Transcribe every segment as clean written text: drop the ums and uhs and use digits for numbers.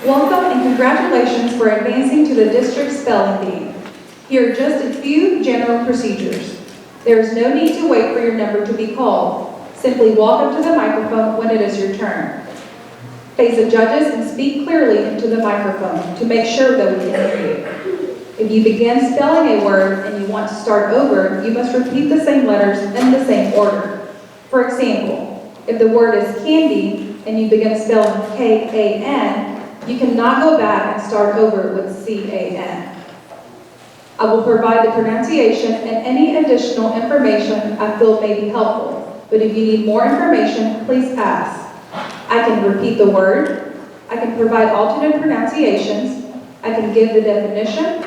Welcome and congratulations for advancing to the district spelling bee. Here are just a few general procedures. There is no need to wait for your number to be called. Simply walk up to the microphone when it is your turn. Face the judges and speak clearly into the microphone to make sure that we can hear you. If you begin spelling a word and you want to start over, you must repeat the same letters in the same order. For example, if the word is candy and you begin spelling K-A-N, you cannot go back and start over with C-A-N. I will provide the pronunciation and any additional information I feel may be helpful, but if you need more information, please ask. I can repeat the word, I can provide alternate pronunciations, I can give the definition,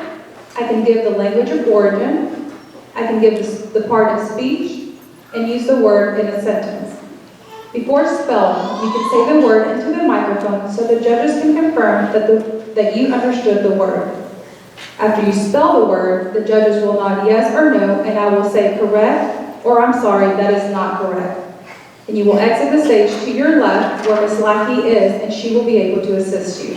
I can give the language of origin, I can give the part of speech, and use the word in a sentence. Before spelling, you can say the word into the microphone so the judges can confirm that you understood the word. After you spell the word, the judges will nod yes or no, and I will say correct, or I'm sorry, that is not correct. And you will exit the stage to your left where Miss Lackey is, and she will be able to assist you.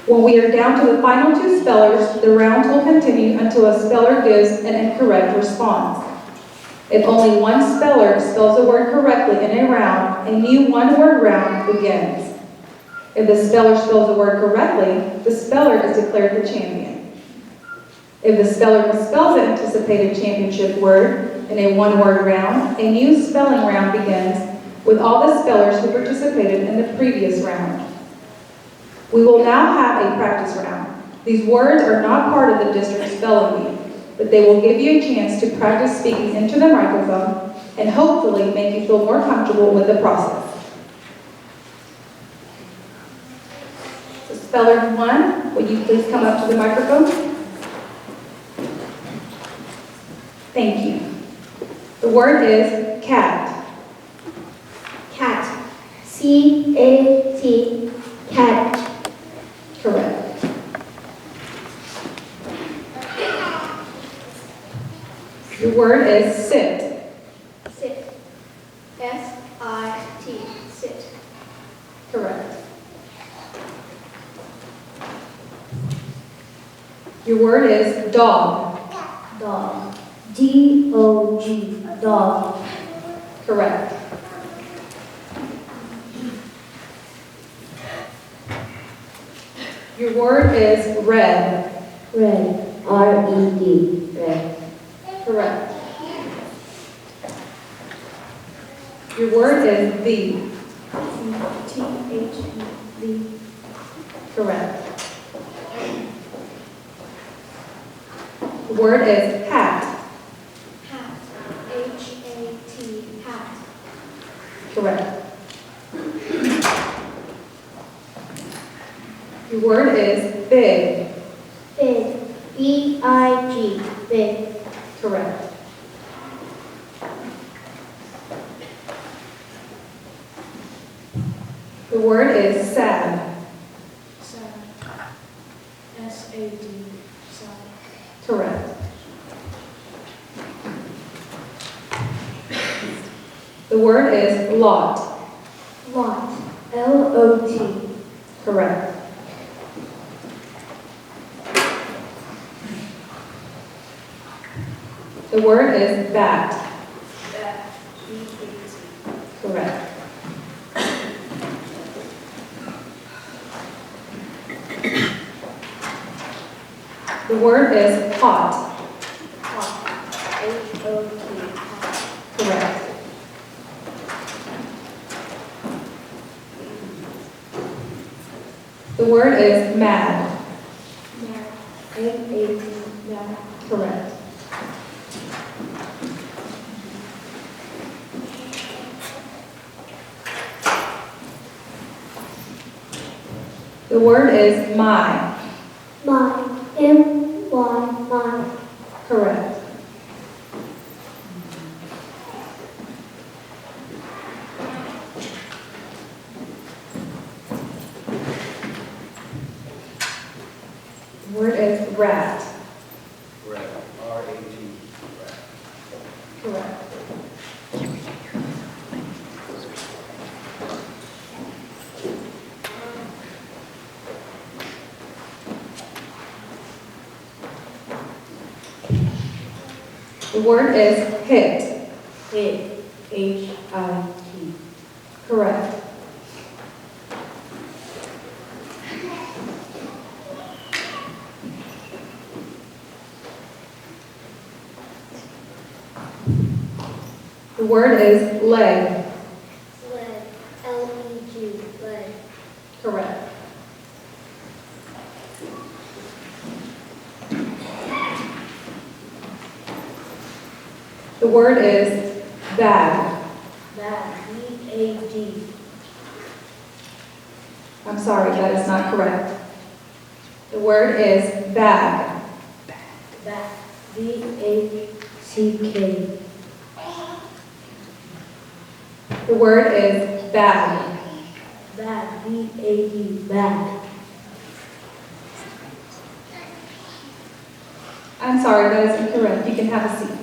When we are down to the final two spellers, the round will continue until a speller gives an incorrect response. If only one speller spells a word correctly in a round, a new one-word round begins. If the speller spells a word correctly, the speller is declared the champion. If the speller misspells the anticipated championship word in a one-word round, a new spelling round begins with all the spellers who participated in the previous round. We will now have a practice round. These words are not part of the district spelling bee, but they will give you a chance to practice speaking into the microphone and hopefully make you feel more comfortable with the process. So speller 1, would you please come up to the microphone? Thank you. The word is cat. Cat. C-A-T. Cat. Correct. The word is sit. Sit. S-I-T. Sit. Correct. Your word is dog. Dog. D-O-G. Dog. Correct. Your word is red. Red. R-E-D. Red. Correct. Your word is thee. T-H-E-V. Correct. The word is hat. Hat. H-A-T. Hat. Correct. Your word is big. Big. B-I-G. Big. Correct. The word is sad. Sad. S-A-D. Sad. Correct. The word is lot. Lot. L-O-T. Correct. The word is bat. Bat. B-A-T. Correct. The word is hot. Hot. H-O-T. Hot. Correct. The word is mad. Mad. M-A-D. Mad. Correct. The word is my. My. M-Y. My. Correct. The word is rat. Rat. R-A-T. Rat. Correct. The word is hit. Hit. H-I-T. Correct. The word is leg. Leg. L-E-G. Leg. Correct. The word is bag. Bag. B-A-G. I'm sorry, that is not correct. The word is bag. Bag. B-A-C-K. The word is bag. Bag. B-A-D. Bag. I'm sorry, that is incorrect. You can have a seat.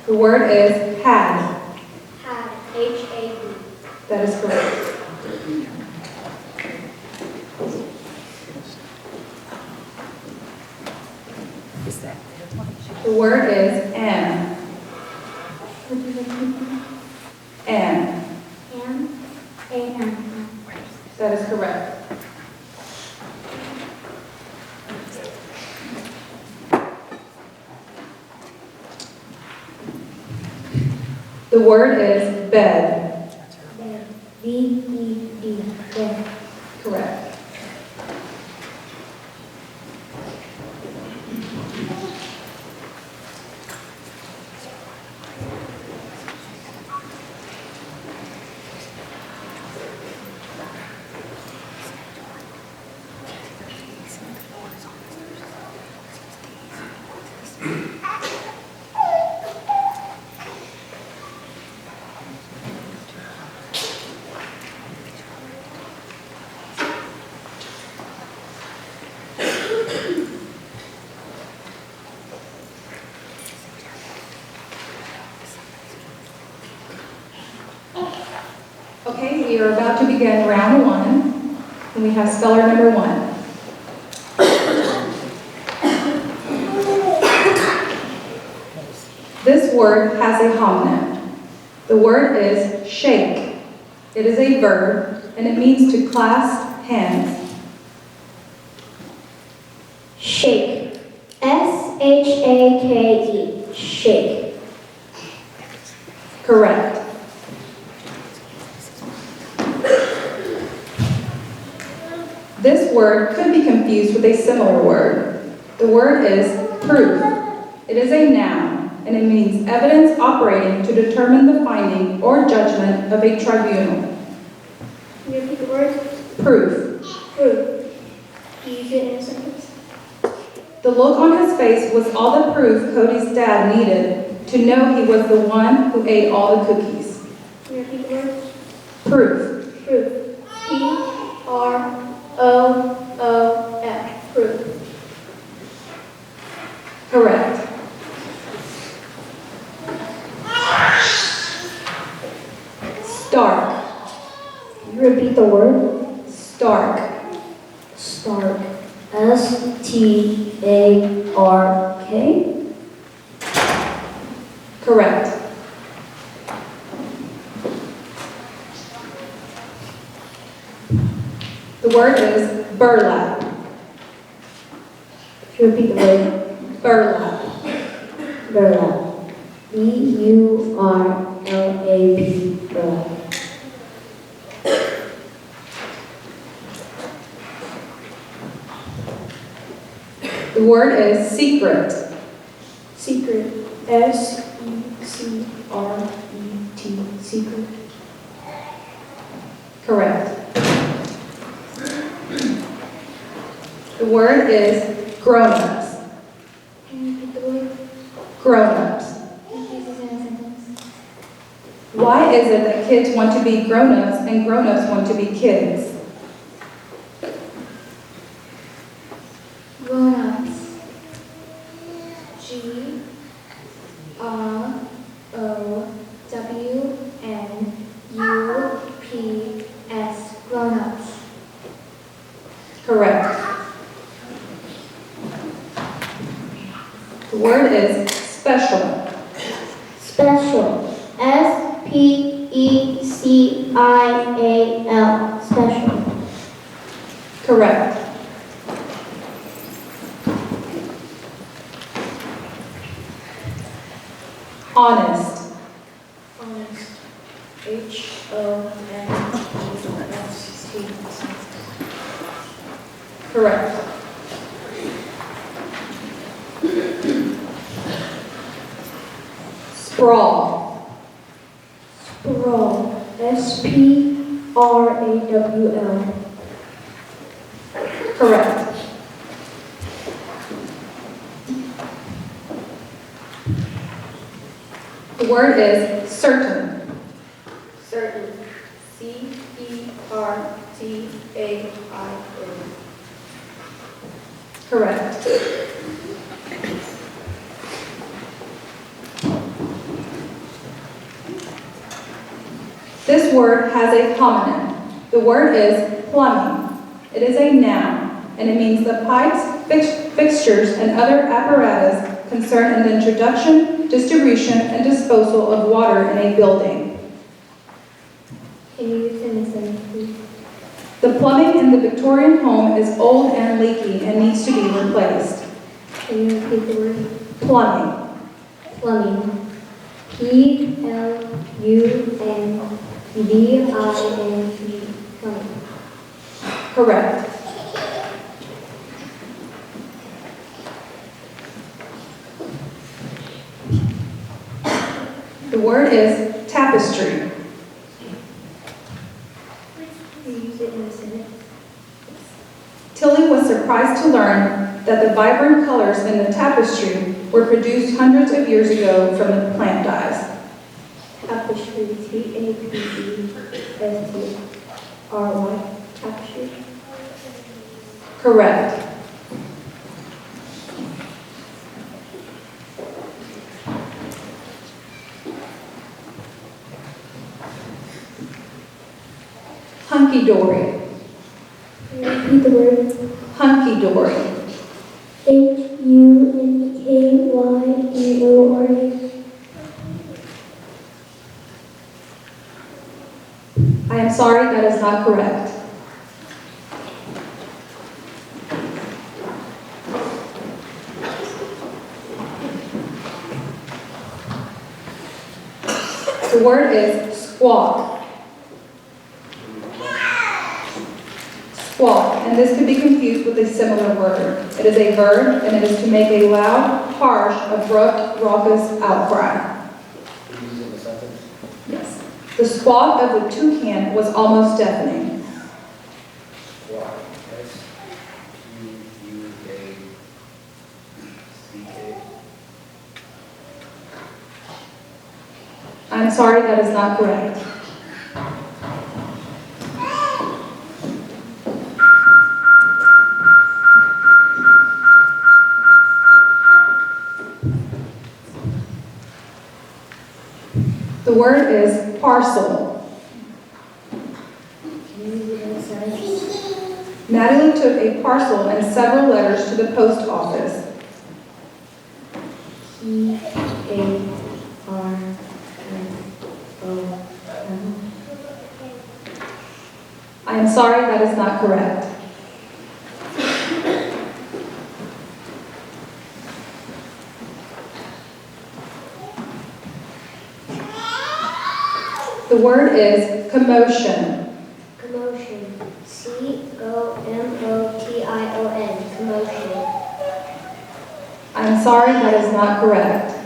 The word is had. Had. H-A-D. That is correct. The word is am. Am. Am. A-M. That is correct. The word is bed. Bed. B-E-D. Bed. Correct. Okay, we are about to begin round one, and we have speller number one. This word has a homonym. The word is shake. It is a verb, and it means to clasp hands. Shake. S-H-A-K-E. Shake. Correct. This word could be confused with a similar word. The word is proof. It is a noun, and it means evidence operating to determine the finding or judgment of a tribunal. Can you repeat the word? Proof. Proof. Can you use it in a sentence? The look on his face was all the proof Cody's dad needed to know he was the one who ate all the cookies. Can you repeat the word? Proof. Proof. P-R-O-O-F. Proof. Correct. Stark. Can you repeat the word? Stark. Stark. S-T-A-R-K. Correct. The word is burlap. Can you repeat the word? Burlap. Burlap. B-U-R-L-A-P. Burlap. The word is secret. Secret. S-E-C-R-E-T. Secret. Correct. The word is grown-ups. Can you repeat the word? Grown-ups. Can you use this in a sentence? Why is it that kids want to be grown-ups and grown-ups want to be kids? Grown-ups. G-R-O-W-N word is special. Special. S-P-E-C-I-A-L. Special. Correct. Honest. Honest. H-O-N-E-S-T. Correct. Sprawl. Sprawl. S-P-R-A-W-L. Correct. The word is certain. Certain. C-E-R-T-A-I-N. Correct. This word has a homonym. The word is plumbing. It is a noun, and it means the pipes, fixtures, and other apparatus concerned in the introduction, distribution, and disposal of water in a building. Can you send a sentence, please? The plumbing in the Victorian home is old and leaky and needs to be replaced. Can you repeat the word? Plumbing. Plumbing. P-L-U-M-B-I-N-G. Plumbing. Correct. The word is tapestry. Can you use it in a sentence? Tilly was surprised to learn that the vibrant colors in the tapestry were produced hundreds of years ago from the plant dyes. Tapestry. T-A-P-E-S-T-R-Y. Tapestry. Correct. Hunky-dory. Can you repeat the word? Hunky-dory. H-U-N-K-Y-D-O-R-A. I am sorry, that is not correct. The word is squawk. Squawk, and this could be confused with a similar word. It is a verb, and it is to make a loud, harsh, abrupt, raucous outcry. Can you use it in a sentence? Yes. The squawk of the toucan was almost deafening. Squawk. S-Q-U-A-C-K. I'm sorry, that is not correct. The word is parcel. Can you use it in a sentence? Natalie took a parcel and several letters to the post office. P-A-R-S-O-L. I am sorry, that is not correct. The word is commotion. Commotion. C-O-M-O-T-I-O-N. Commotion. I'm sorry, that is not correct.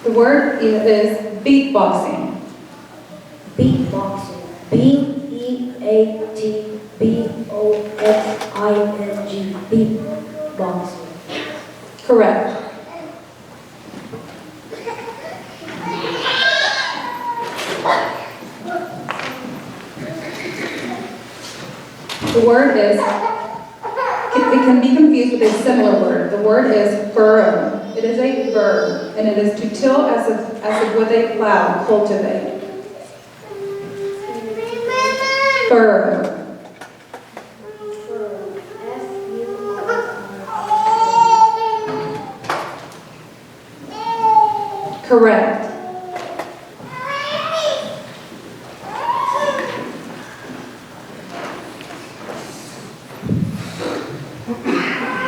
The word is beatboxing. Beatboxing. B-E-A-T-B-O-X-I-N-G. Beatboxing. Correct. The word is, it can be confused with a similar word. The word is furrow. It is a verb, and it is to till as if with a plow, cultivate. Furrow. Furrow. F-U-R-R-O. Correct.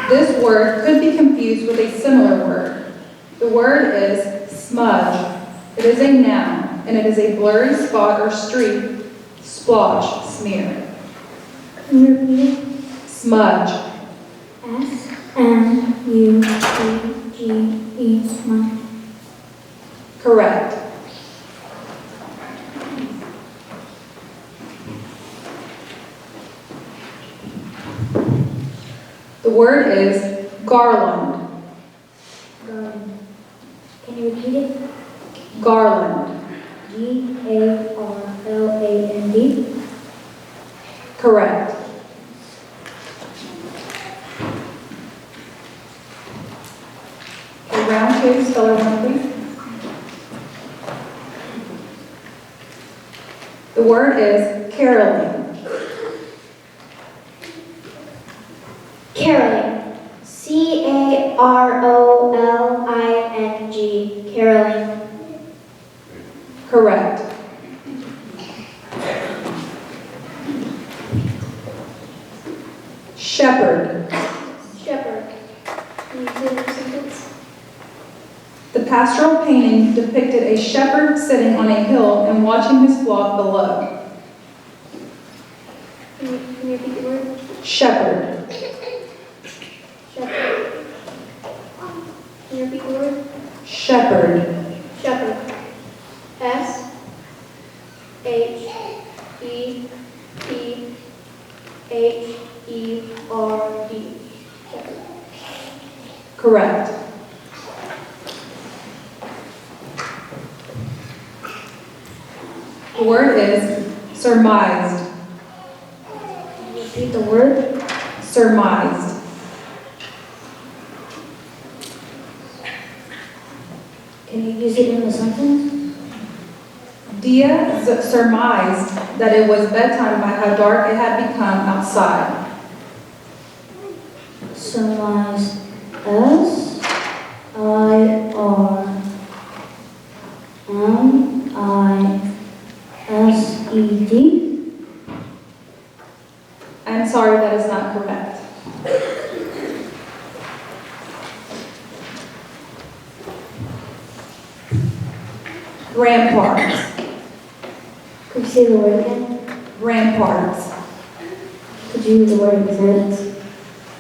This word could be confused with a similar word. The word is smudge. It is a noun, and it is a blurry spot or streak, splotch, smear. Can you repeat it? Smudge. S-M-U-D-G-E, smudge. Correct. The word is garland. Garland. Can you repeat it? Garland. G-A-R-L-A-N-D. Correct. Okay, round two, speller one, please. The word is caroling. Caroling. C-A-R-O-L-I-N-G. Caroling. Correct. Shepherd. Shepherd. Can you say the sentence? The pastoral painting depicted a shepherd sitting on a hill and watching his flock below. Can you repeat the word? Shepherd. Shepherd. Can you repeat the word? Shepherd. Shepherd. S-H-E-P-H-E-R-D. Shepherd. Correct. The word is surmised. Repeat the word. Surmised. Can you use it in a sentence? Dia surmised that it was bedtime by how dark it had become outside. Surmise. S-I-R-M-I-S-E-D. I'm sorry, that is not correct. Ramparts. Could you say the word again? Ramparts. Could you use the word in a sentence?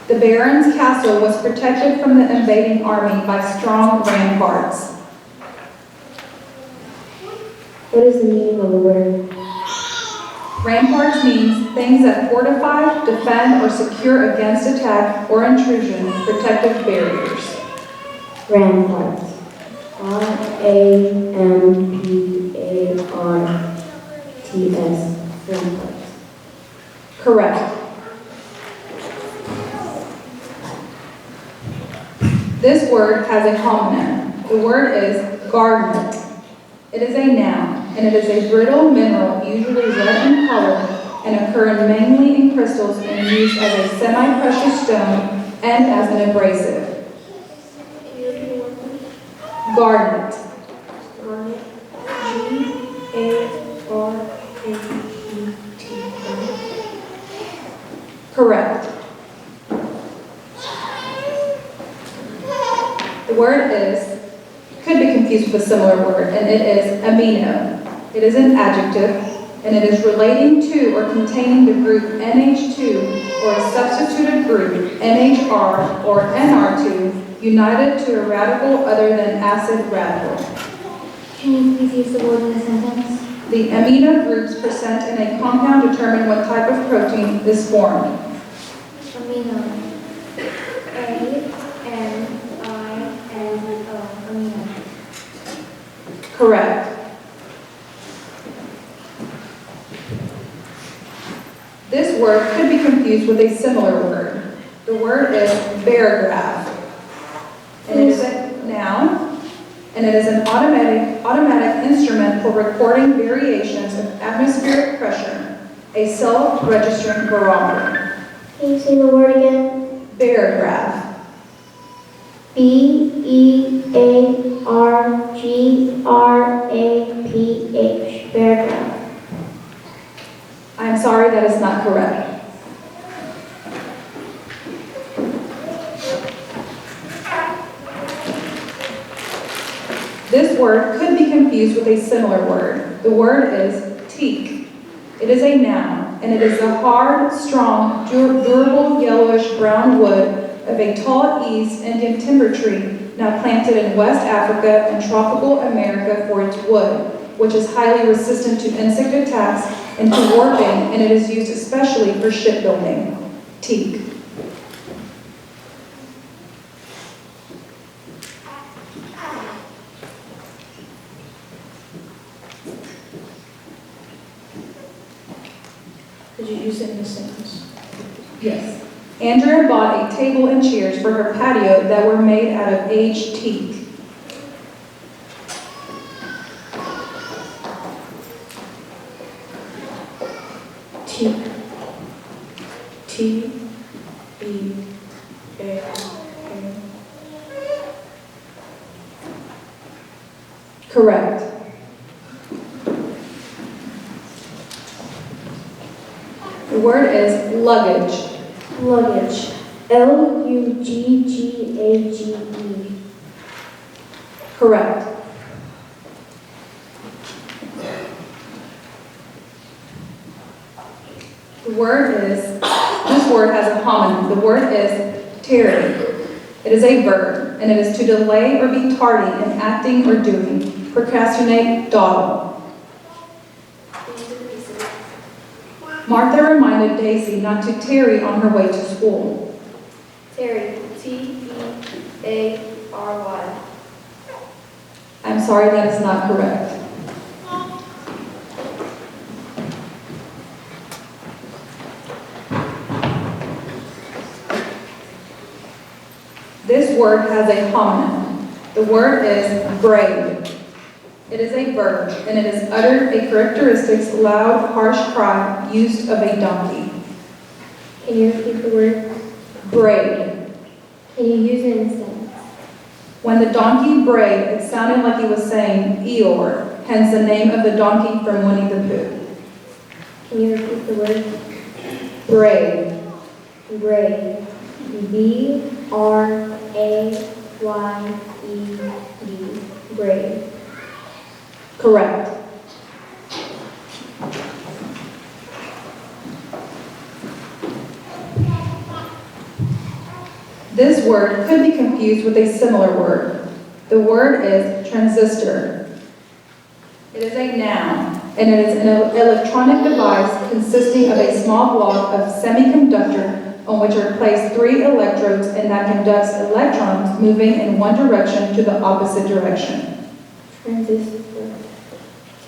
The Baron's castle was protected from the invading army by strong ramparts. What is the meaning of the word? Ramparts means things that fortify, defend, or secure against attack or intrusion, protective barriers. Ramparts. R-A-M-P-A-R-T-S. Ramparts. Correct. This word has a homonym. The word is garnet. It is a noun, and it is a brittle mineral, usually red in color, and occurring mainly in crystals and used as a semi-precious stone and as an abrasive. Can you repeat the word, please? Garnet. Garnet. G-A-R-N-E-T. Correct. The word could be confused with a similar word, and it is amino. It is an adjective, and it is relating to or containing the group NH2 or a substituted group NHR or NR2 united to a radical other than acid radical. Can you please use the word in a sentence? The amino groups present in a compound determine what type of protein is formed. Amino. A-M-I-N-O. Amino. Correct. This word could be confused with a similar word. The word is barograph. And it is a noun, and it is an automatic instrument for recording variations of atmospheric pressure, a A self-registering barometer. Can you say the word again? Barograph. B-E-A-R-G-R-A-P-H. Paragraph. I am sorry, that is not correct. This word could be confused with a similar word. The word is teak. It is a noun, and it is a hard, strong, durable, yellowish-brown wood of a tall East Indian timber tree now planted in West Africa and tropical America for its wood, which is highly resistant to insect attacks and to warping, and it is used especially for shipbuilding. Teak. Could you use it in a sentence? Yes. Andrea bought a table and chairs for her patio that were made out of aged teak. Teak. T-E-A-K. Correct. The word is luggage. Luggage. L-U-G-G-A-G-E. Correct. The word is, this word has a homonym. The word is tarry. It is a verb, and it is to delay or be tardy in acting or doing. Procrastinate, dawdle. Martha reminded Daisy not to tarry on her way to school. Terry. T-E-A-R-Y. I'm sorry, that is not correct. This word has a homonym. The word is braid. It is a verb, and it is uttered a characteristic, loud, harsh cry used of a donkey. Can you repeat the word? Braid. Can you use it in a sentence? When the donkey brayed, it sounded like he was saying Eeyore, hence the name of the donkey from Winnie the Pooh. Can you repeat the word? Braid. Braid. B-R-A-Y-E-D. Braid. Correct. This word could be confused with a similar word. The word is transistor. It is a noun, and it is an electronic device consisting of a small block of semiconductor on which are placed 3 electrodes and that conducts electrons moving in one direction to the opposite direction. Transistor.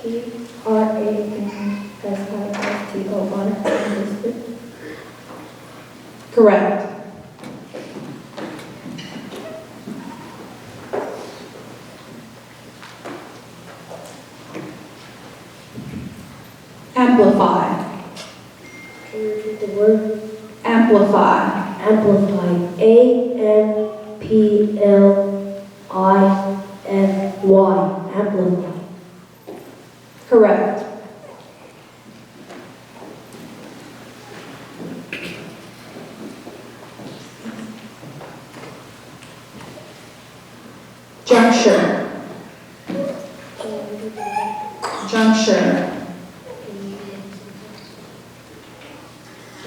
T-R-A-N-S-I-S-T-O-R. Transistor. Correct. Amplify. Can you repeat the word? Amplify. Amplify. A-M-P-L-I-F-Y. Amplify. Correct. Juncture. Juncture.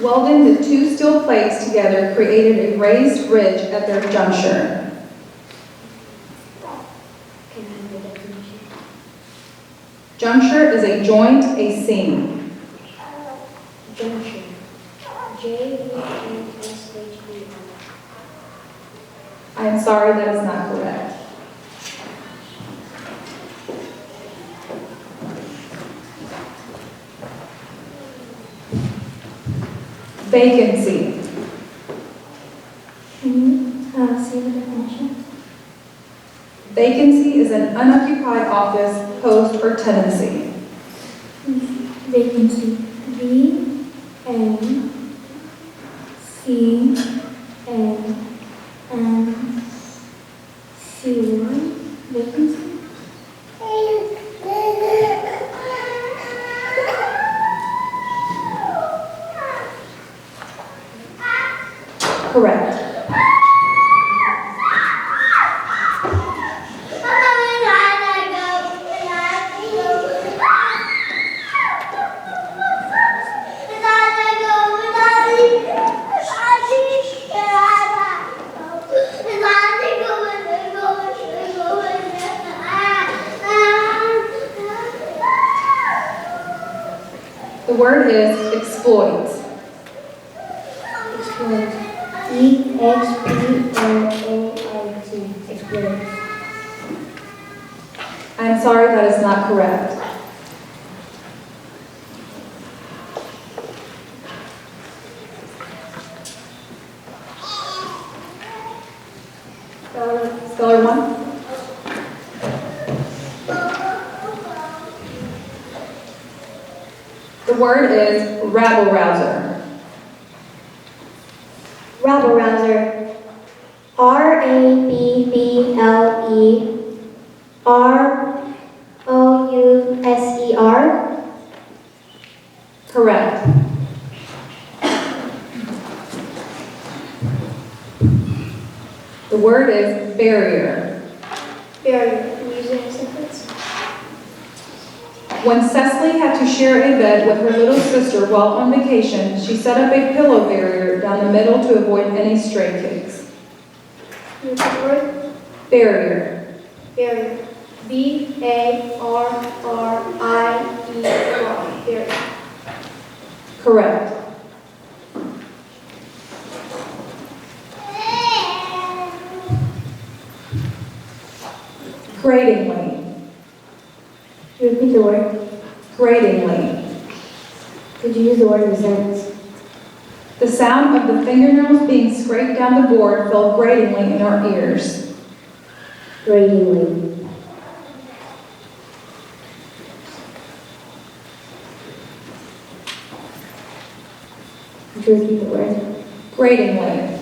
Welding the 2 steel plates together created a raised ridge at their juncture. Can I have the definition? Juncture is a joint, a seam. Junction. J-U-N-S-H-E-R. I am sorry, that is not correct. Vacancy. Can you say the definition? Vacancy is an unoccupied office, post, or tenancy. Vacancy. V Vacancy? Correct. The word is exploit. Exploit. E-X-P-L-O-I-T. Exploit. I'm sorry, that is not correct. Speller 1. The word is rabble-rouser. Rabble-rouser. R-A-B-B-L-E-R-O-U-S-E-R. Correct. The word is barrier. Barrier. Can you use it in a sentence? When Cecily had to share a bed with her little sister while on vacation, she set up a pillow barrier down the middle to avoid any stray kids. Can you use the word? Barrier. Barrier. B-A-R-R-I-E-R. Barrier. Correct. Gratingly. Can you repeat the word? Gratingly. Could you use the word in a sentence? The sound of the fingernails being scraped down the board fell gratingly in our ears. Gratingly. Could you repeat the word? Gratingly.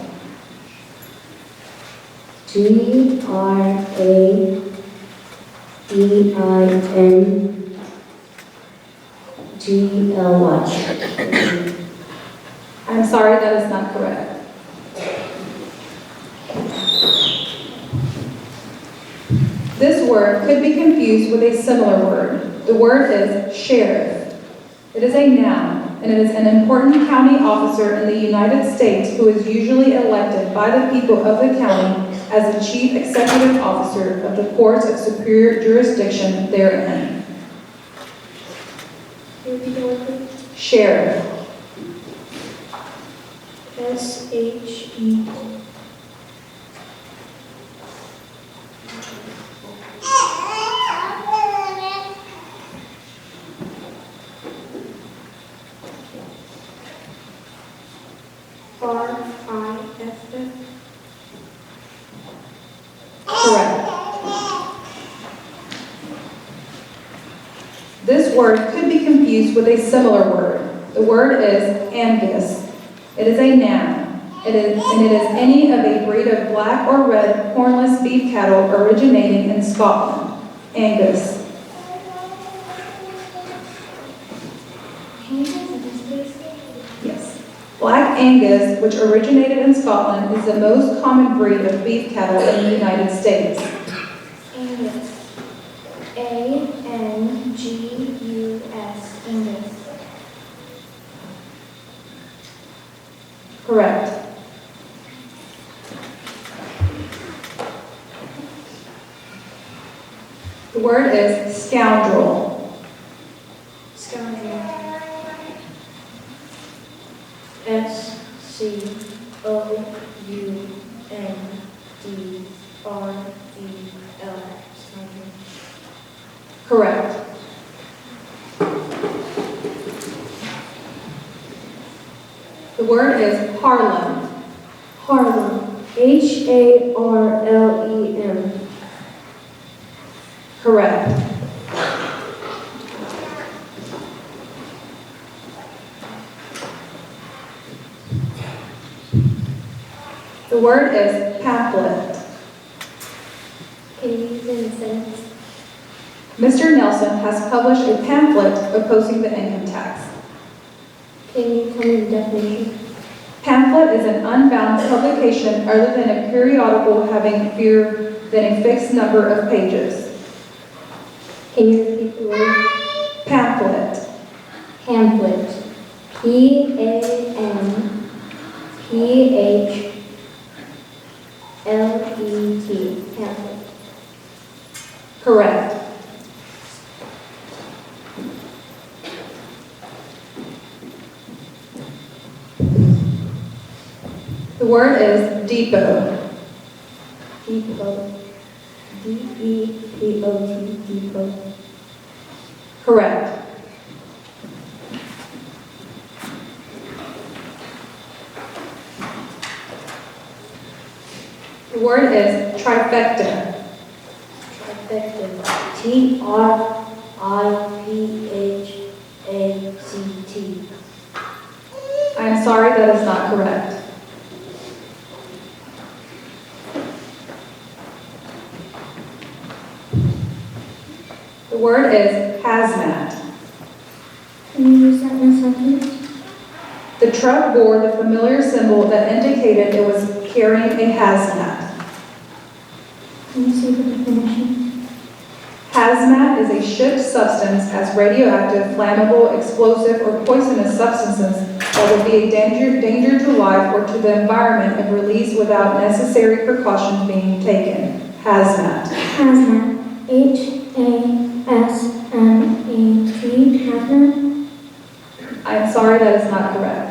G-R-A-D-I-N-G-L-Y. I'm sorry, that is not correct. This word could be confused with a similar word. The word is sheriff. It is a noun, and it is an important county officer in the United States who is usually elected by the people of the county as the chief executive officer of the courts of superior jurisdiction therein. Can you repeat the word, please? Sheriff. S-H-E. R-I-F-F. Correct. This word could be confused with a similar word. The word is Angus. It is a noun. It is any of a breed of black or red hornless beef cattle originating in Scotland. Angus. Can you use this, please? Yes. Black Angus, which originated in Scotland, is the most common breed of beef cattle in the United States. Angus. A-N-G-U-S. Angus. Correct. The word is scoundrel. Scoundrel. S-C-O-U-N-D-R-E-L. Scoundrel. Correct. The word is Harlem. Harlem. H-A-R-L-E-M. Correct. word is pamphlet. Can you use it in a sentence? Mr. Nelson has published a pamphlet opposing the income tax. Can you tell me the definition? Pamphlet is an unbound publication other than a periodical having fewer than a fixed number of pages. Can you repeat the word? Pamphlet. Pamphlet. P-A-M-P-H-L-E-T. Pamphlet. Correct. The word is depot. Depot. D-E-P-O-T. Depot. Correct. The word is trifecta. Trifecta. T-R-I-P-H-A-C-T. I am sorry, that is not correct. The word is hazmat. Can you use that in a sentence? The truck bore the familiar symbol that indicated it was carrying a hazmat. Can you say the definition? Hazmat is a shipped substance as radioactive, flammable, explosive, or poisonous substances that would be a danger to life or to the environment if released without necessary precautions being taken. Hazmat. Hazmat. H-A-S-M-A-T. Hazmat. I am sorry, that is not correct.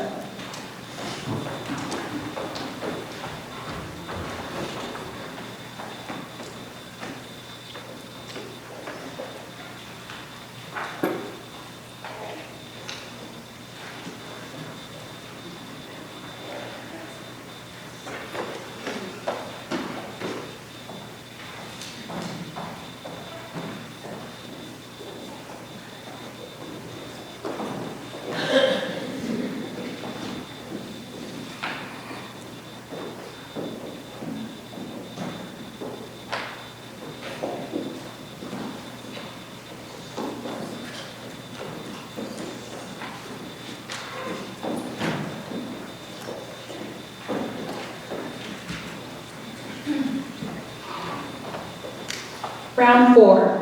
Round 4.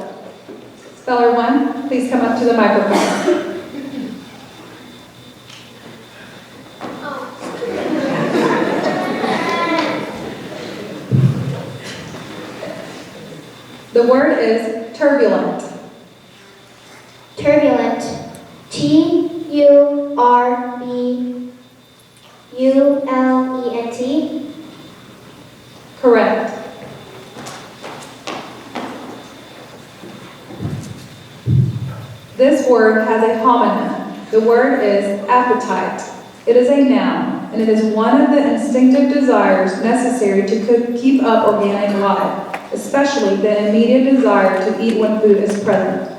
Speller 1, please come up to the microphone. The word is turbulent. Turbulent. T-U-R-B-U-L-E-N-T. Correct. This word has a homonym. The word is appetite. It is a noun, and it is one of the instinctive desires necessary to keep up organic life, especially the immediate desire to eat when food is present.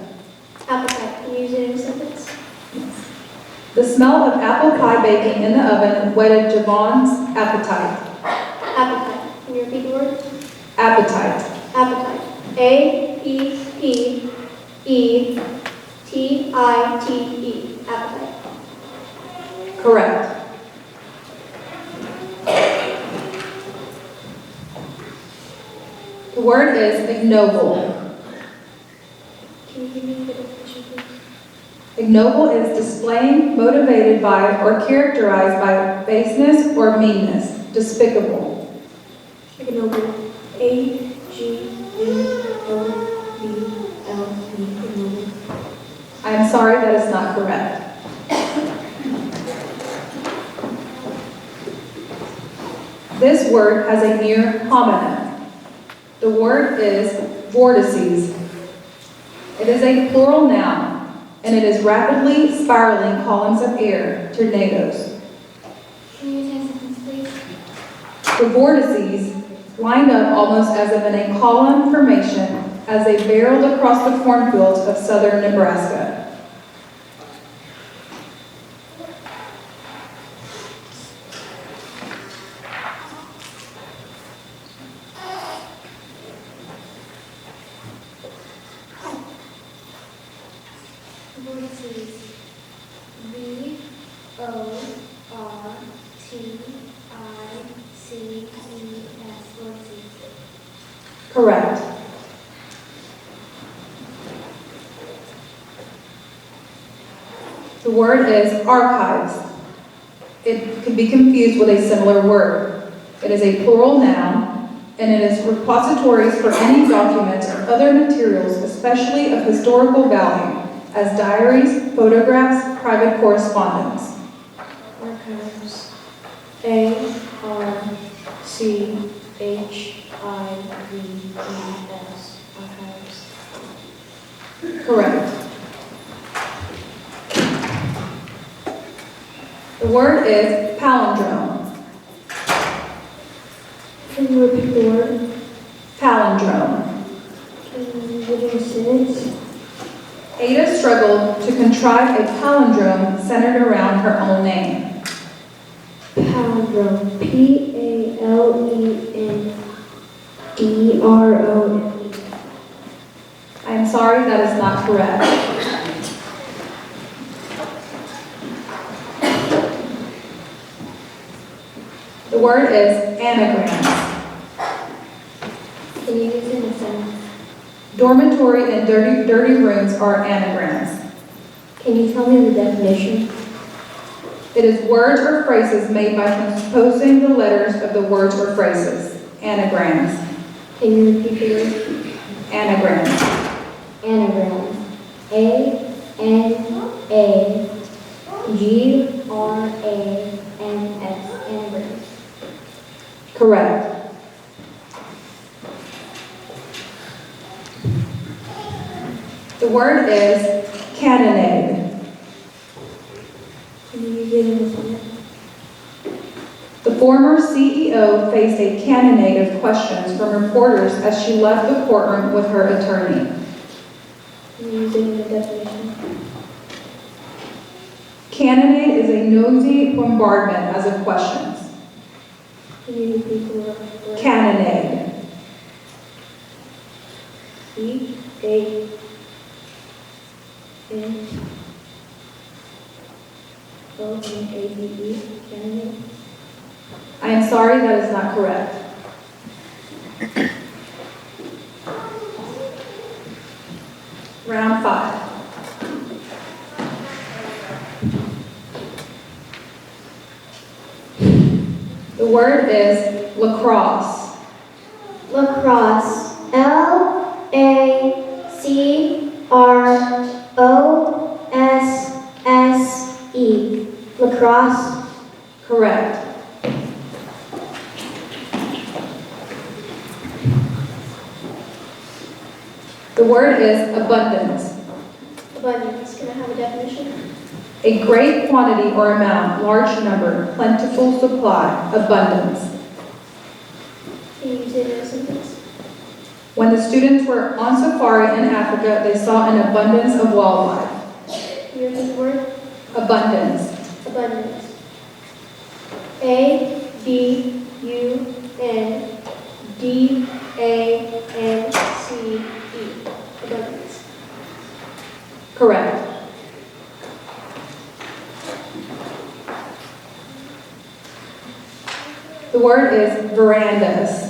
Appetite. Can you use it in a sentence? The smell of apple pie baking in the oven whetted Javon's appetite. Appetite. Can you repeat the word? Appetite. Appetite. A-P-P-E-T-I-T-E. Appetite. Correct. The word is ignoble. Can you give me the definition, please? Ignoble is displaying, motivated by, or characterized by baseness or meanness. Despicable. Ignoble. A-G-N-O-B-L-E. Ignoble. I am sorry, that is not correct. This word has a near homonym. The word is vortices. It is a plural noun, and it is rapidly spiraling columns of air, tornadoes. Can you use that sentence, please? The vortices lined up almost as if in a column formation as they barreled across the cornfields of southern Nebraska. Vortices. Vortices. Vortices. Correct. The word is archives. It could be confused with a similar word. It is a plural noun, and it is repositories for any documents or other materials, especially of historical value, as diaries, photographs, private correspondence. Archives. ARCHIVES. Archives. Correct. The word is palindrome. Can you repeat the word? Palindrome. Can you give it a sentence? Ada struggled to contrive a palindrome centered around her own name. Palindrome. PALENDROME. I am sorry, that is not correct. The word is anagrams. Can you use it in a sentence? Dormitory and dirty rooms are anagrams. Can you tell me the definition? It is words or phrases made by transposing the letters of the words or phrases. Anagrams. Can you repeat the word? Anagrams. Anagrams. ANAGRAMS. Anagrams. Correct. The word is cannonade. Can you use it in a sentence? The former CEO faced a cannonade of questions from reporters as she left the courtroom with her attorney. Can you use it in a definition? Cannonade is a nosy bombardment as of questions. Can you repeat the word? Cannonade. CANNABE. Candidate. I am sorry, that is not correct. Round 5. The word is lacrosse. Lacrosse. LACROSSE. Lacrosse. Correct. The word is abundance. Abundance. Can I have a definition? A great quantity or amount, large number, plentiful supply, abundance. Can you use it in a sentence? When the students were on safari in Africa, they saw an abundance of wildlife. Can you repeat the word? Abundance. Abundance. ABUNDANCE. Abundance. Correct. The word is verandas.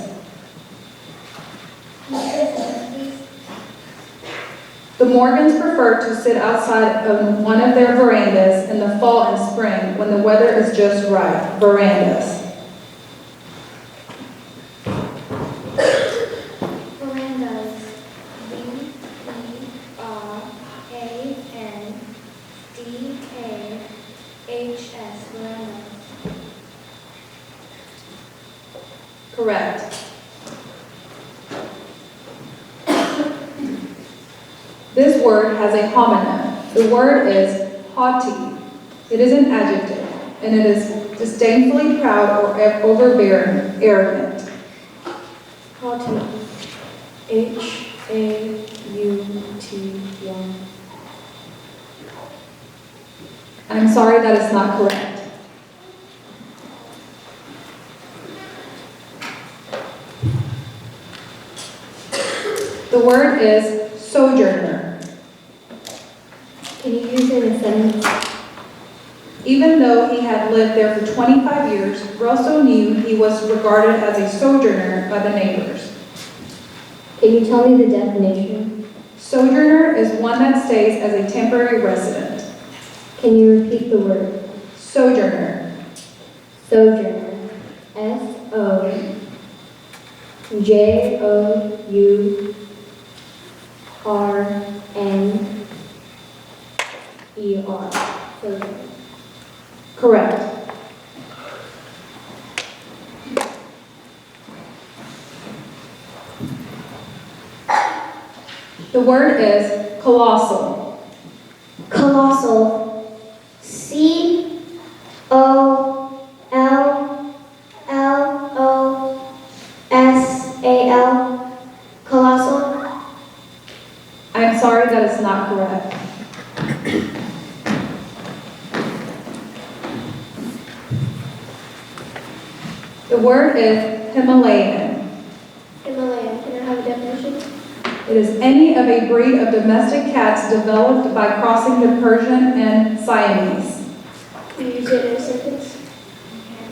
The Morgans prefer to sit outside of one of their verandas in the fall and spring when the weather is just right. Verandas. Verandas. VERANDAHS. Verandas. Correct. This word has a homonym. The word is haughty. It is an adjective, and it is disdainfully proud or overbearing, arrogant. Haughty. HAUTY. I'm sorry, that is not correct. The word is sojourner. Can you use use in a sentence? Even though he had lived there for 25 years, Russell knew he was regarded as a sojourner by the neighbors. Can you tell me the definition? Sojourner is one that stays as a temporary resident. Can you repeat the word? Sojourner. Sojourner. S-O-J-O-U-R-N-E-R. Sojourner. Correct. The word is colossal. Colossal. C-O-L-L-O-S-A-L. Colossal. I'm sorry, that is not correct. The word is Himalayan. Himalaya. Can I have a definition? It is any of a breed of domestic cats developed by crossing the Persian and Siamese. Can you use it in a sentence?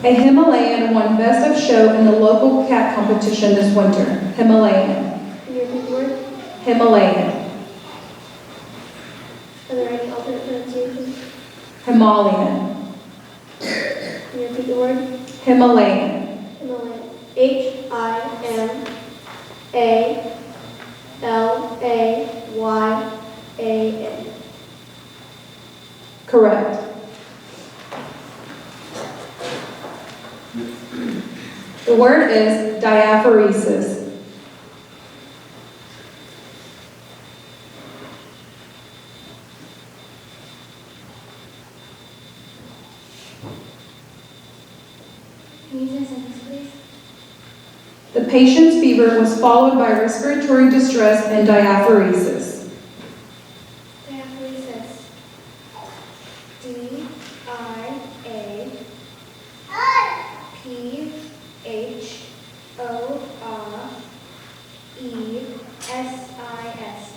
A Himalayan won Best of Show in the local cat competition this winter. Himalayan. Can you repeat the word? Himalayan. Are there any alternate pronunciations? Himalayan. Can you repeat the word? Himalayan. Himalayan. H-I-M-A-L-A-Y-A-N. Correct. The word is diaphoresis. Can you use it in a sentence, please? The patient's fever was followed by respiratory distress and diaphoresis. Diaphoresis. D-I-A-P-H-O-R-E-S-I-S.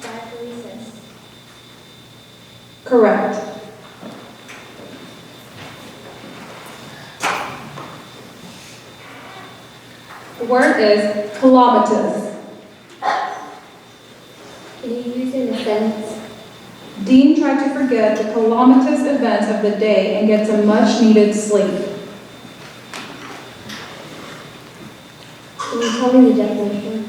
Diaphoresis. Correct. The word is calamitous. Can you use it in a sentence? Dean tried to forget the calamitous events of the day and get some much-needed sleep. Can you tell me the definition?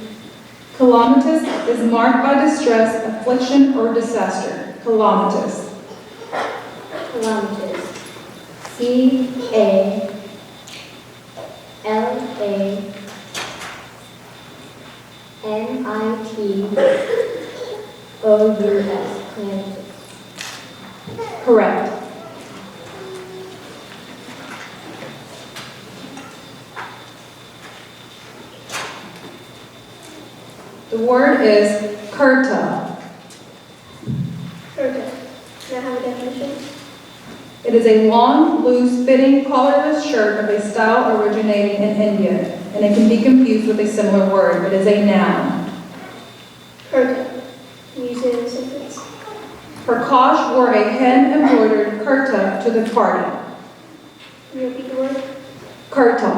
Calamitous is marked by distress, affliction, or disaster. Calamitous. Calamitous. C-A-L-A-M-I-T-O-U-S. Calamitous. Correct. The word is kurta. Kurta. Can I have a definition? It is a long, loose-fitting, collarless shirt of a style originating in India, and it can be confused with a similar word. It is a noun. Kurta. Can you use it in a sentence? Prakash wore a hand-embroidered kurta to the party. Can you repeat the word? Kurta.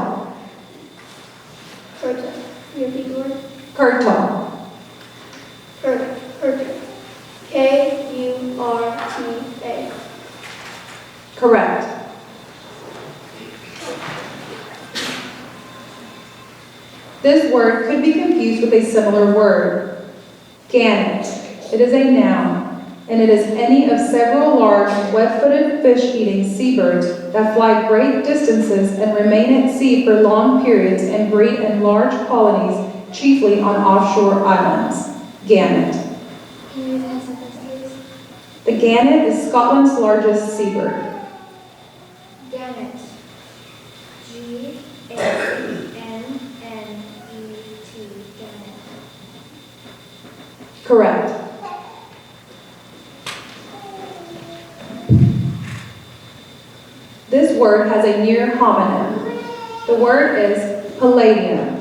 Kurta. Can you repeat the word? Kurta. Kurta. Kurta. K-U-R-T-A. Correct. This word could be confused with a similar word. Gannet. It is a noun, and it is any of several large, web-footed fish-eating seabirds that fly great distances and remain at sea for long periods and breed in large colonies, chiefly on offshore islands. Gannet. Can you use it in a sentence, please? The gannet is Scotland's largest seabird. Gannet. G-A-N-N-E-T. Gannet. Correct. This word has a near homonym. The word is Palladium.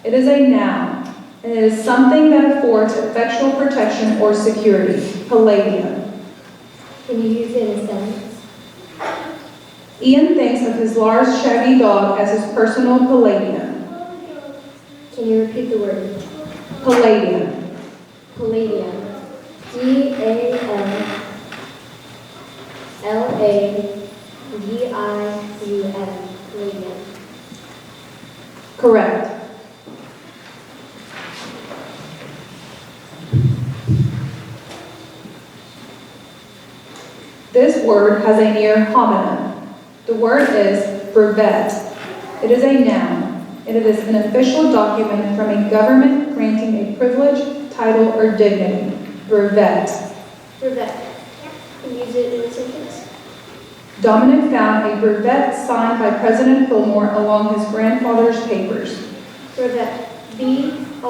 It is a noun, and it is something that affords effectual protection or security. Palladium. Can you use it in a sentence? Ian thinks of his large, shaggy dog as his personal Palladium. Can you repeat the word? Palladium. Palladium. Palladium. Palladium. Correct. This word has a near homonym. The word is brevet. It is a noun, and it is an official document from a government granting a privilege, title, or dignity. Brevet. Brevet. Can you use it in a sentence? Dominic found a brevet signed by President Fillmore along his grandfather's papers. Brevet. Brevet.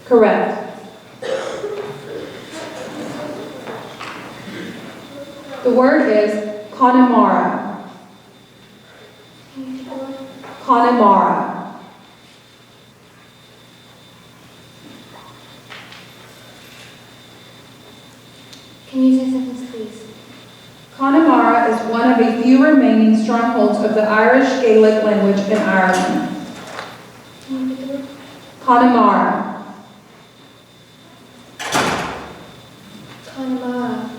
Correct. The word is Connemara. Connemara. Can you use a sentence, please? Connemara is one of a few remaining strongholds of the Irish Gaelic language in Ireland. Can you repeat the word? Connemara. Connemara.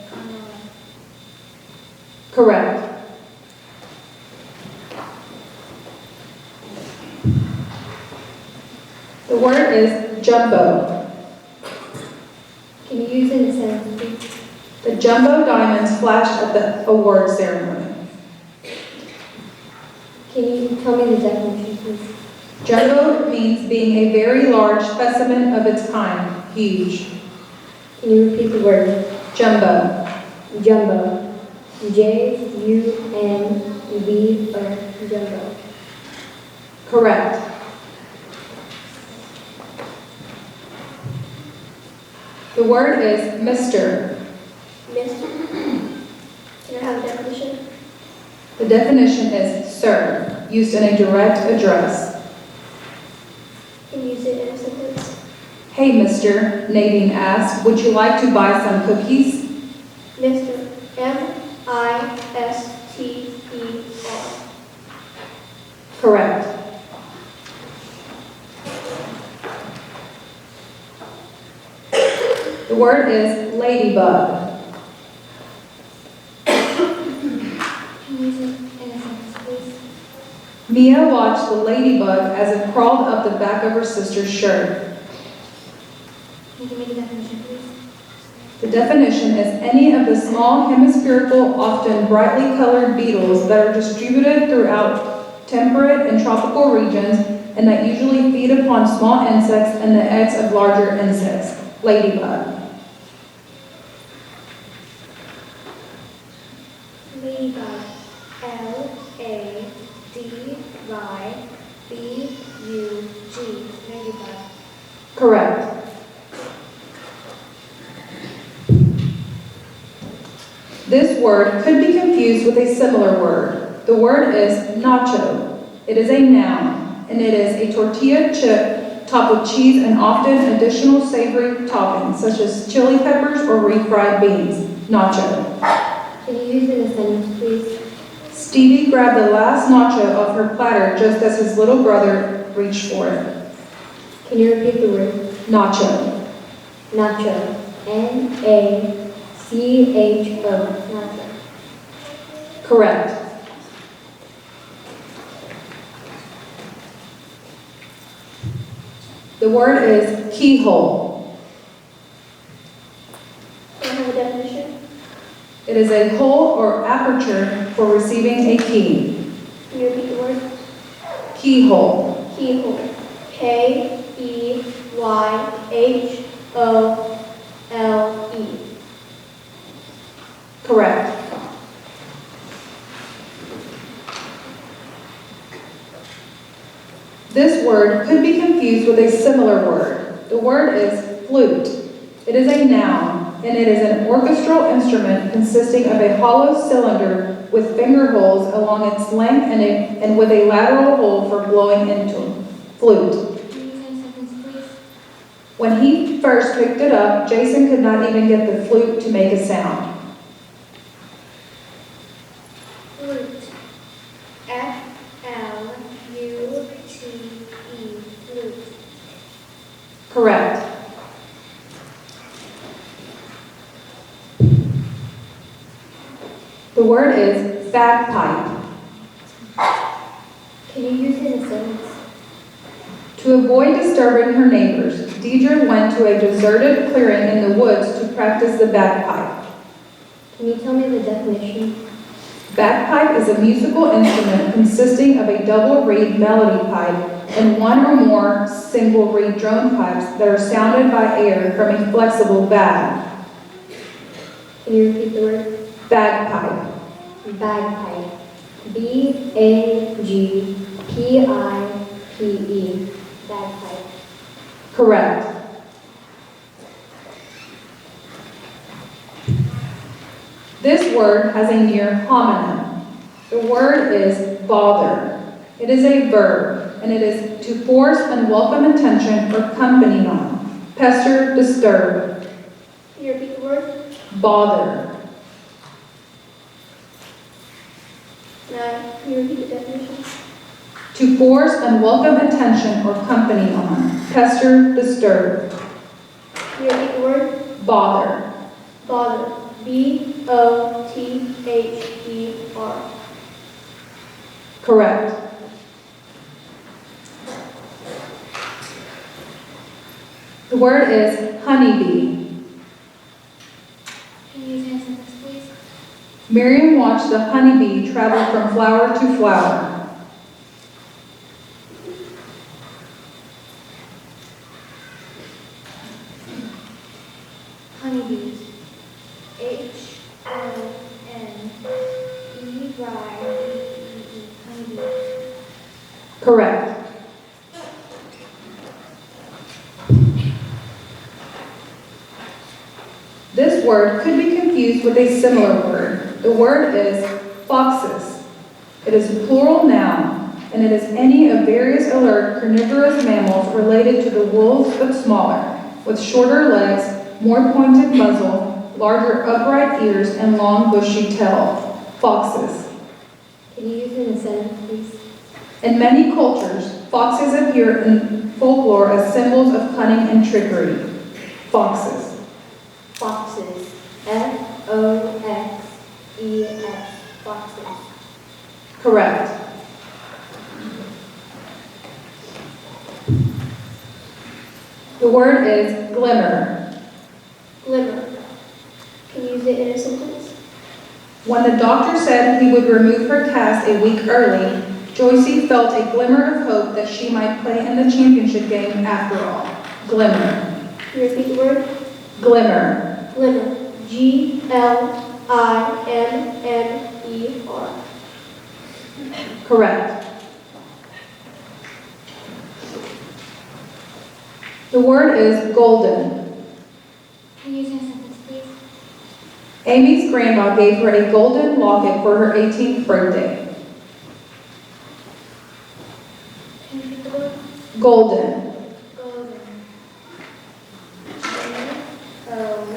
Connemara. Correct. The word is jumbo. Can you use it in a sentence, please? The jumbo diamonds flashed at the award ceremony. Can you tell me the definition, please? Jumbo means being a very large specimen of its kind, huge. Can you repeat the word? Jumbo. Jumbo. Jumbo. Jumbo. Correct. The word is Mr. Mister. Can I have a definition? The definition is sir, used in a direct address. Can you use it in a sentence? Hey, mister, Nadine asked, would you like to buy some cookies? Mister. Mister. Correct. The word is Ladybug. Can you use it in a sentence, please? Mia watched the ladybug as it crawled up the back of her sister's shirt. Can you give me the definition, please? The definition is any of the small hemispherical, often brightly colored beetles that are distributed throughout temperate and tropical regions and that usually feed upon small insects and the eggs of larger insects. Ladybug. Ladybug. Ladybug. Ladybug. Correct. This word could be confused with a similar word. The word is nacho. It is a noun, and it is a tortilla chip topped with cheese and often additional savory toppings, such as chili peppers or refried beans. Nacho. Can you use it in a sentence, please? Stevie grabbed the last nacho off her platter just as his little brother reached for it. Can you repeat the word? Nacho. Nacho. Nacho. Nacho. Correct. The word is keyhole. Can I have a definition? It is a hole or aperture for receiving a key. Can you repeat the word? Keyhole. Keyhole. Keyhole. Correct. This word could be confused with a similar word. The word is flute. It is a noun, and it is an orchestral instrument consisting of a hollow cylinder with finger holes along its length and with a lateral hole for blowing into. Flute. Can you use any sentence, please? When he first picked it up, Jason could not even get the flute to make a sound. Flute. F-L-U-T-E. Flute. Correct. The word is bagpipe. Can you use it in a sentence? To avoid disturbing her neighbors, Deidre went to a deserted clearing in the woods to practice the bagpipe. Can you tell me the definition? Bagpipe is a musical instrument consisting of a double reed melody pipe and one or more single reed drone pipes that are sounded by air from a flexible bag. Can you repeat the word? Bagpipe. Bagpipe. B-A-G-P-I-P-E. Bagpipe. Correct. This word has a near homonym. The word is bother. It is a verb, and it is to force unwelcome attention or company on. Pester, disturb. Can you repeat the word? Bother. Now, can you repeat the definition? To force unwelcome attention or company on. Pester, disturb. Can you repeat the word? Bother. Bother. B-O-T-H-E-R. Correct. The word is honeybee. Can you use any sentence, please? Miriam watched the honeybee travel from flower to flower. Honeybees. H-O-N-E-Y-B-E-E. Honeybees. Correct. This word could be confused with a similar word. The word is foxes. It is a plural noun, and it is any of various alert carnivorous mammals related to the wolves but smaller, with shorter legs, more pointed muzzle, larger upright ears, and long bushy tail. Foxes. Can you use it in a sentence, please? In many cultures, foxes appear in folklore as symbols of cunning and trickery. Foxes. Foxes. F-O-X-E-S. Foxes. Correct. The word is glimmer. Glimmer. Can you use it in a sentence? When the doctor said he would remove her cast a week early, Joycey felt a glimmer of hope that she might play in the championship game after all. Glimmer. Can you repeat the word? Glimmer. Glimmer. G-L-I-M-M-E-R. Correct. The word is golden. Can you use it in a sentence, please? Amy's grandma gave her a golden locket for her 18th birthday. Can you repeat the word? Golden. Golden. G-O-L-D-E-N.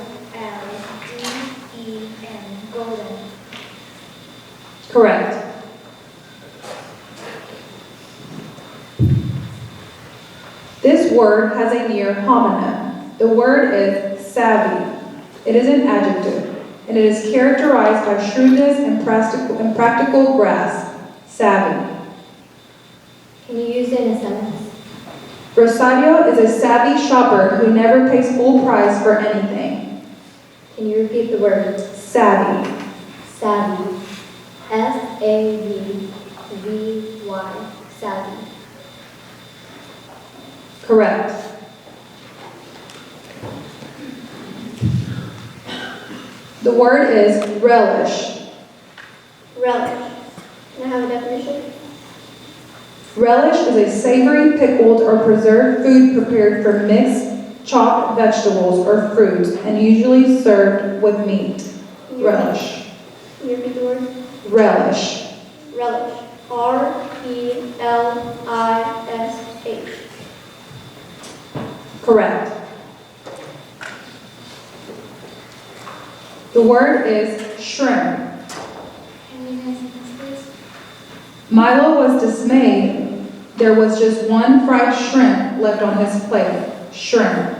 Golden. Correct. This word has a near homonym. The word is savvy. It is an adjective, and it is characterized by shrewdness and practical grasp. Savvy. Can you use it in a sentence? Rosario is a savvy shopper who never pays full price for anything. Can you repeat the word? Savvy. Savvy. S-A-V-V-Y. Savvy. Correct. The word is relish. Relish. Can I have a definition? Relish is a savory, pickled, or preserved food prepared from mixed chopped vegetables or fruits, and usually served with meat. Can you Relish. Can you repeat the word? Relish. Relish. R-E-L-I-S-H. Correct. The word is shrimp. Can you guys sentence, please? Milo was dismayed. There was just one fried shrimp left on his plate. Shrimp.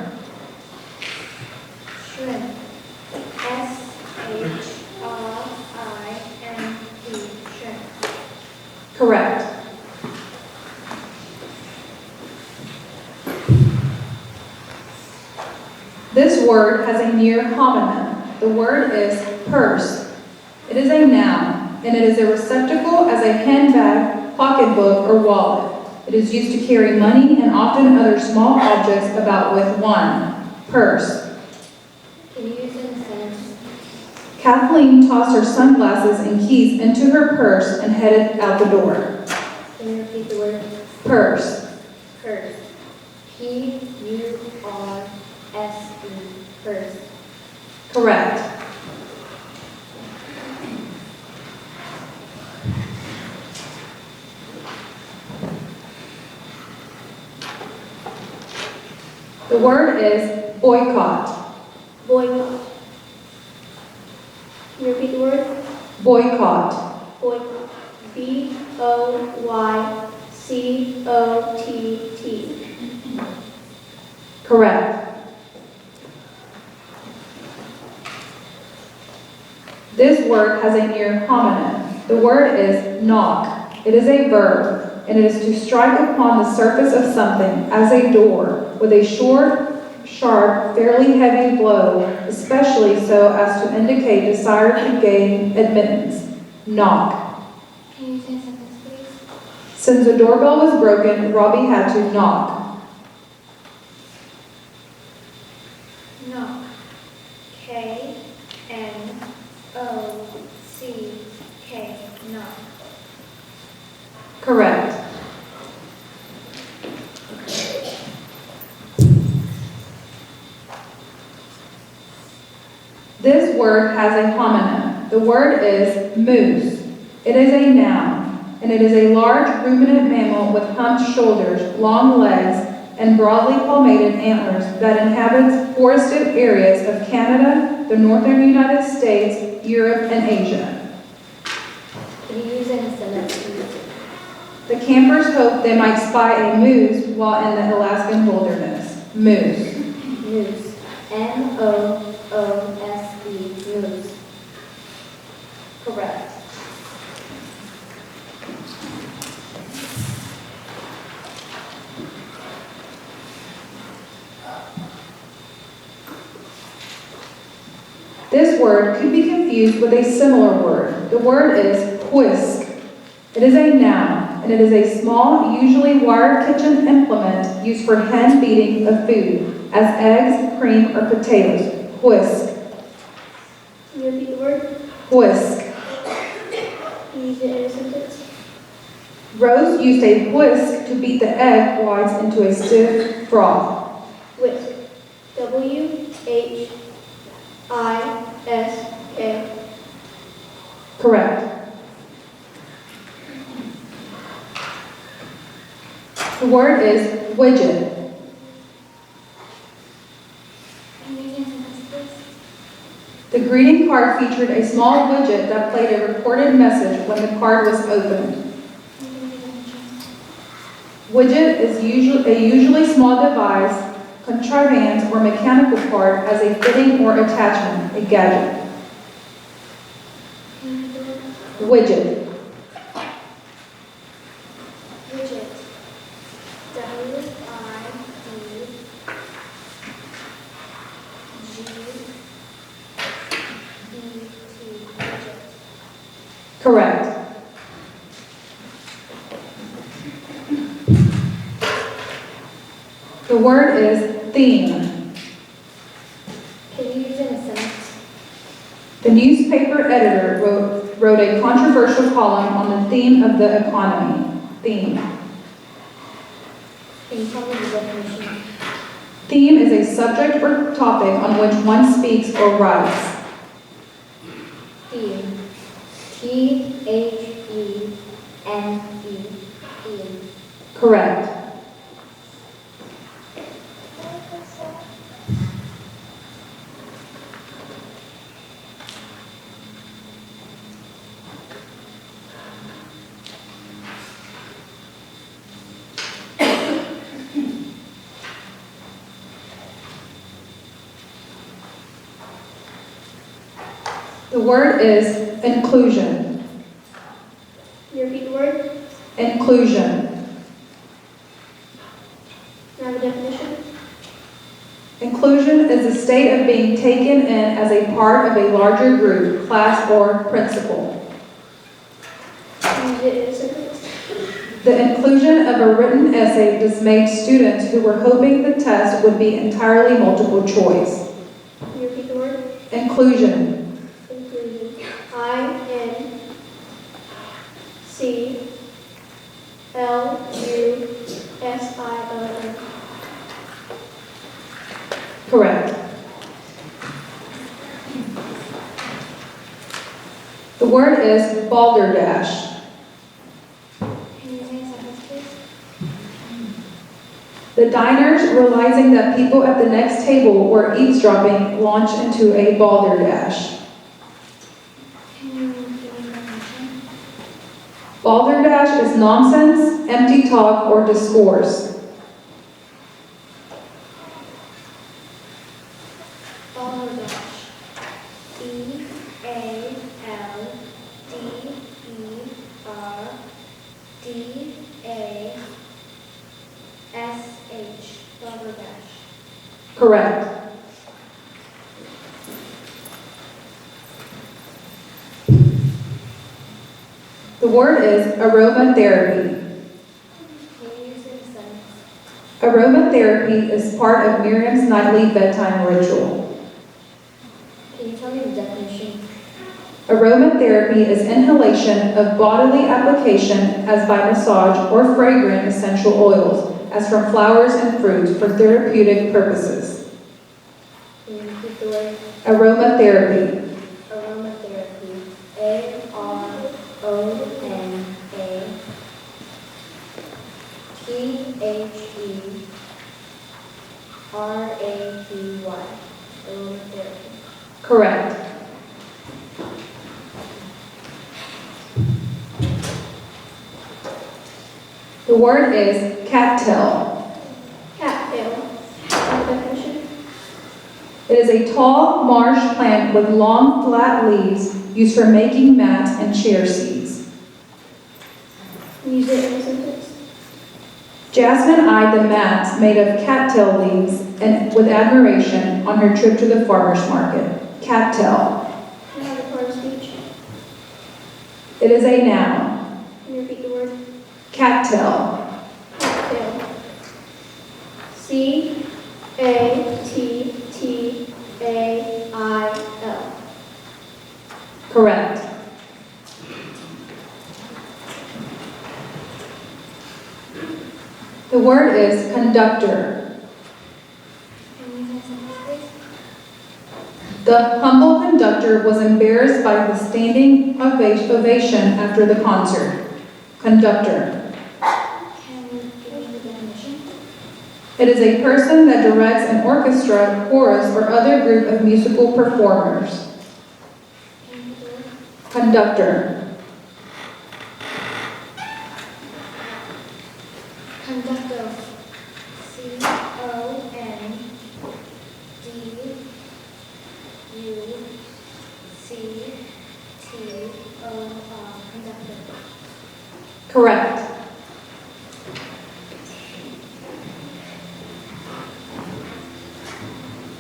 Shrimp. S-H-R-I-M-P. Shrimp. Correct. This word has a near homonym. The word is purse. It is a noun, and it is a receptacle as a handbag, pocketbook, or wallet. It is used to carry money and often other small objects about with one. Purse. Can you use it in a sentence? Kathleen tossed her sunglasses and keys into her purse and headed out the door. Can you repeat the word? Purse. Purse. P-U-R-S-E. Purse. Correct. The word is boycott. Boycott. Can you repeat the word? Boycott. Boycott. B-O-Y-C-O-T-T. Correct. This word has a near homonym. The word is knock. It is a verb, and it is to strike upon the surface of something, as a door, with a short, sharp, fairly heavy blow, especially so as to indicate desire to gain admittance. Knock. Can you say sentence, please? Since the doorbell was broken, Robbie had to knock. Knock. K-N-O-C-K. Knock. Correct. This word has a homonym. The word is moose. It is a noun, and it is a large ruminant mammal with humped shoulders, long legs, and broadly palmated antlers that inhabits forested areas of Canada, the northern United States, Europe, and Asia. Can you use it in a sentence, please? The campers hoped they might spy a moose while in the Alaskan wilderness. Moose. Moose. M-O-O-S-E. Moose. Correct. This word could be confused with a similar word. The word is whisk. It is a noun, and it is a small, usually wired kitchen implement used for hand beating of food, as eggs, cream, or potatoes. Whisk. Can you repeat the word? Whisk. Can you use it in a sentence? Rose used a whisk to beat the egg whites into a stiff froth. Whisk. W-H-I-S-K. Correct. The word is widget. Can you use it in a sentence, please? The greeting card featured a small widget that played a recorded message when the card was opened. Widget is a usually small device, contrivance, or mechanical part as a fitting or attachment, a gadget. Widget. Widget. W-I-D-G-E-T. Widget. Correct. The word is theme. Can you use it in a sentence? The newspaper editor wrote a controversial column on the theme of the economy. Theme. Can you tell me the definition? Theme is a subject or topic on which one speaks or writes. Theme. Theme. Theme. Correct. The word is inclusion. Can you repeat the word? Inclusion. Can I have a definition? Inclusion is a state of being taken in as a part of a larger group, class, or principle. Can you use it in a sentence? The inclusion of a written essay dismayed students who were hoping the test would be entirely multiple choice. Can you repeat the word? Inclusion. Inclusion. INCLUSION. Correct. The word is balderdash. Can you say a sentence, please? The diners, realizing that people at the next table were eavesdropping, launched into a balderdash. Can you give me a definition? Balderdash is nonsense, empty talk, or discourse. Balderdash. BALDERDASH. Balderdash. Correct. The word is aromatherapy. Can you use it in a sentence? Aromatherapy is part of Miriam's nightly bedtime ritual. Can you tell me the definition? Aromatherapy is inhalation of bodily application as by massage or fragrant essential oils, as from flowers and fruits for therapeutic purposes. Can you repeat the word? Aromatherapy. Aromatherapy. AROMATHERAPY. Aromatherapy. Correct. The word is cattail. Cattail. Definition? It is a tall marsh plant with long, flat leaves used for making mats and chair seats. Can you use it in a sentence? Jasmine eyed the mats made of cattail leaves and with admiration on her trip to the farmer's market. Cattail. Can I have a part of speech? It is a noun. Can you repeat the word? Cattail. Cattail. CATTAIL. Correct. The word is conductor. Can you use it in a sentence, please? The humble conductor was embarrassed by the standing ovation after the concert. Conductor. Can you give me the definition? It is a person that directs an orchestra, chorus, or other group of musical performers. Can you repeat the word? Conductor. Conductor. CONDUCTOR. Conductor. Correct.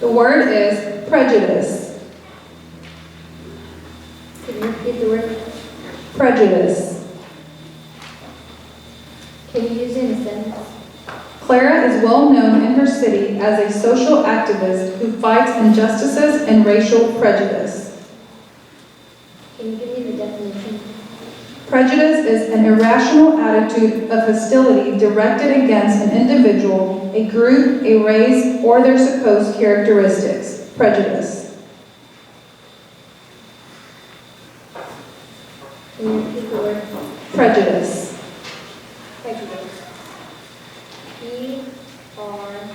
The word is prejudice. Can you repeat the word? Prejudice. Can you use it in a sentence? Clara is well known in her city as a social activist who fights injustices and racial prejudice. Can you give me the definition? Prejudice is an irrational attitude of hostility directed against an individual, a group, a race, or their supposed characteristics. Prejudice. Can you repeat the word? Prejudice. Prejudice. P-R-E.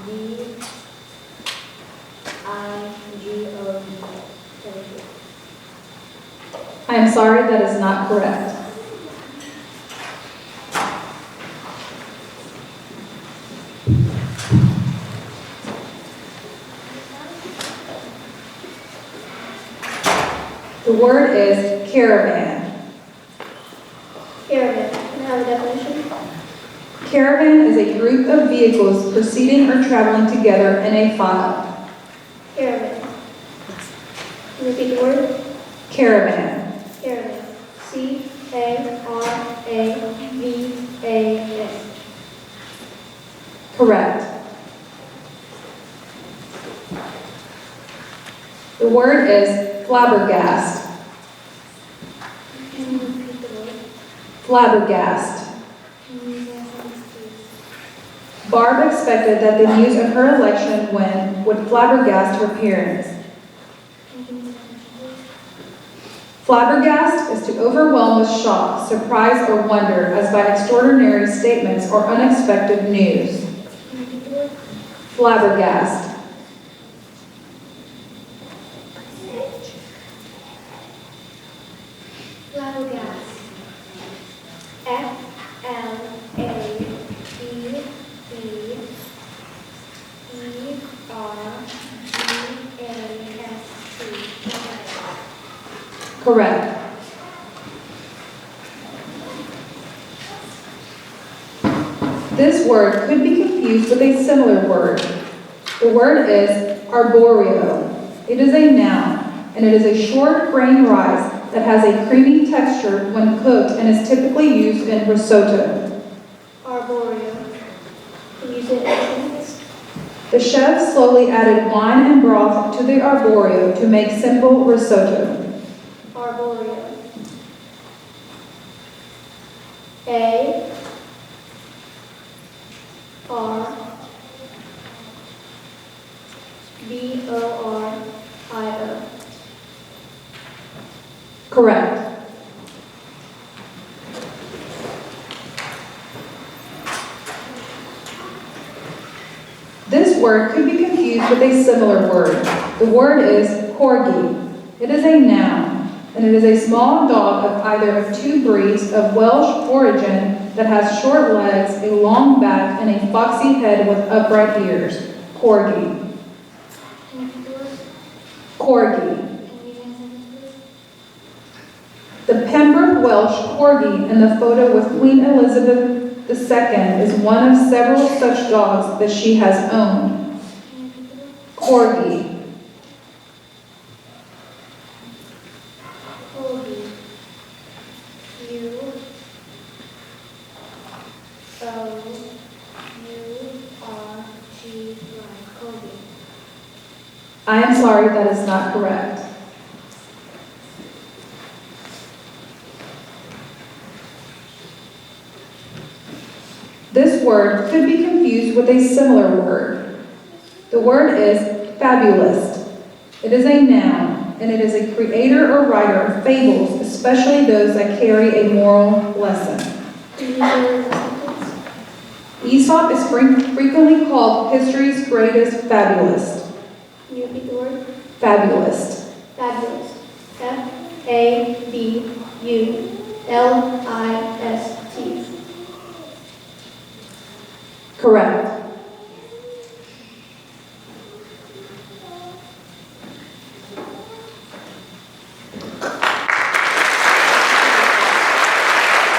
V-I-G-O-E. I am sorry, that is not correct. The word is caravan. Caravan. Can I have a definition? Caravan is a group of vehicles proceeding or traveling together in a file. Caravan. Can you repeat the word? Caravan. Caravan. C-A-R-A-V-A-N. Correct. The word is flabbergast. Can you repeat the word? Flabbergast. Can you use that sentence, please? Barb expected that the news of her election win would flabbergast her parents. Can you give me the definition, please? Flabbergast is to overwhelm with shock, surprise, or wonder as by extraordinary statements or unexpected news. Can you repeat the word? Flabbergast. Flabbergast. F-L-A-B-B-E-R-G-A-S-T. Correct. This word could be confused with a similar word. The word is arboreal. It is a noun, and it is a short grain rice that has a creamy texture when cooked and is typically used in risotto. Arboreal. Can you use it in a sentence? The chef slowly added wine and broth to the arboreal to make simple risotto. Arboreal. A R B O R I O. Correct. This word could be confused with a similar word. The word is corgi. It is a noun, and it is a small dog of either of two breeds of Welsh origin that has short legs, a long back, and a foxy head with upright ears. Corgi. Can you repeat the word? Corgi. Can you use that sentence, please? The Pembroke Welsh corgi in the photo with Queen Elizabeth II is one of several such dogs that she has owned. Can you repeat the word? Corgi. Corgi. U-O-U-R-G-Y. Corgi. I am sorry, that is not correct. This word could be confused with a similar word. The word is fabulist. It is a noun, and it is a creator or writer of fables, especially those that carry a moral lesson. Can you use the word in a sentence? Aesop is frequently called history's greatest fabulist. Can you repeat the word? Fabulist. Fabulous. F-A-B-U-L-I-S-T. Correct.